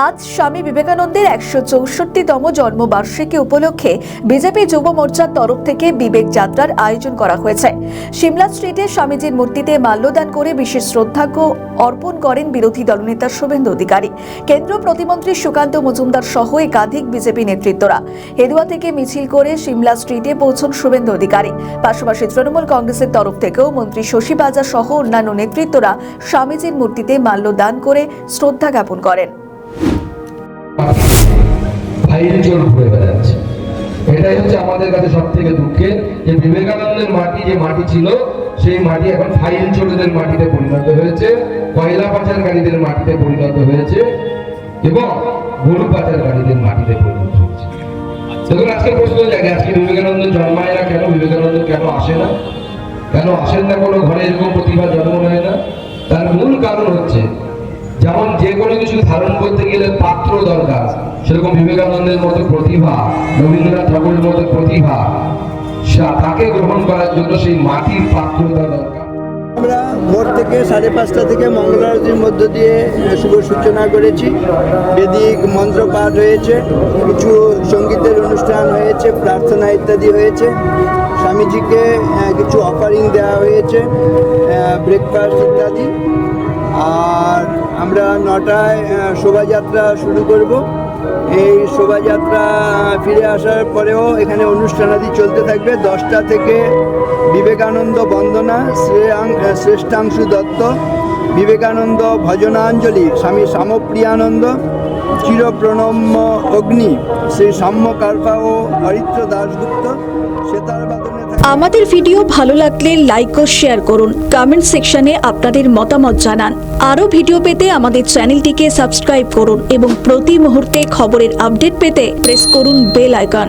আজ স্বামী বিবেকানন্দের 164তম জন্মবার্ষিকী উপলক্ষে বিজেপি যুব মোর্চার তরফ থেকে বিবেক যাত্রার আয়োজন করা হয়েছে। সিমলা স্ট্রিটে স্বামীজির মূর্তিতে মাল্যদান করে বিশেষ শ্রদ্ধার্ঘ্য অর্পণ করেন বিরোধী দলনেতা শুভেন্দু অধিকারী, কেন্দ্রীয় প্রতিমন্ত্রী সুকান্ত মজুমদার সহ একাধিক বিজেপি নেতৃত্বরা। হেদুয়া থেকে মিছিল করে সিমলা স্ট্রিটে পৌঁছন শুভেন্দু অধিকারী। পাশাপাশি তৃণমূল কংগ্রেসের তরফ থেকেও মন্ত্রী শশী পাজা সহ অন্যান্য নেতৃত্বরা স্বামীজির মূর্তিতে মাল্যদান করে শ্রদ্ধা জ্ঞাপন করেন। এটাই হচ্ছে আমাদের কাছে সব থেকে দুঃখের, যে বিবেকানন্দের মাটি যে মাটি ছিল সেই মাটি এখন ফাইল চোরদের মাটিতে পরিণত হয়েছে, কয়লা পাচারকারীদের মাটিতে পরিণত হয়েছে এবং গরু পাচারকারীদের মাটিতে পরিণত হয়েছে। দেখুন, আজকে প্রশ্ন জাগে, আজকে বিবেকানন্দ জন্মায় না কেন? বিবেকানন্দ কেন আসে না? কেন আসেন না? কোনো ঘরে এরকম প্রতিভা জন্ম নেয় না? তার মূল কারণ হচ্ছে, যেমন যে কোনো কিছু ধারণ করতে গেলে পাত্র দরকার, সেরকম বিবেকানন্দের মতো প্রতিভা, রবীন্দ্রনাথ ঠাকুরের মতো প্রতিভা, তাকে গ্রহণ করার জন্য সেই মাটির পাত্রতা দরকার। আমরা ভোর থেকে 5:30 থেকে মঙ্গল আরতির মধ্য দিয়ে শুভ সূচনা করেছি। বেদিক মন্ত্র পাঠ হয়েছে, কিছু সঙ্গীতের অনুষ্ঠান হয়েছে, প্রার্থনা ইত্যাদি হয়েছে। স্বামীজিকে কিছু অফারিং দেওয়া হয়েছে, ব্রেকফাস্ট ইত্যাদি। আর আমরা 9টায় শোভাযাত্রা শুরু করব। এই শোভাযাত্রা ফিরে আসার পরেও এখানে অনুষ্ঠানাদি চলতে থাকবে। 10টা থেকে বিবেকানন্দ বন্দনা, শ্রেষ্ঠাংশু দত্ত, বিবেকানন্দ ভজনাঞ্জলি, স্বামী শ্যামপ্রিয়ানন্দ, চিরপ্রণম্য অগ্নি, শ্রী সাম্য কারফা ও হরিত্র দাশগুপ্ত সেতার বাদনে। আমাদের ভিডিও ভালো লাগলে লাইক ও শেয়ার করুন, কমেন্ট সেকশনে আপনাদের মতামত জানান। আরও ভিডিও পেতে আমাদের চ্যানেলটিকে সাবস্ক্রাইব করুন এবং প্রতি মুহূর্তে খবরের আপডেট পেতে প্রেস করুন বেল আইকন।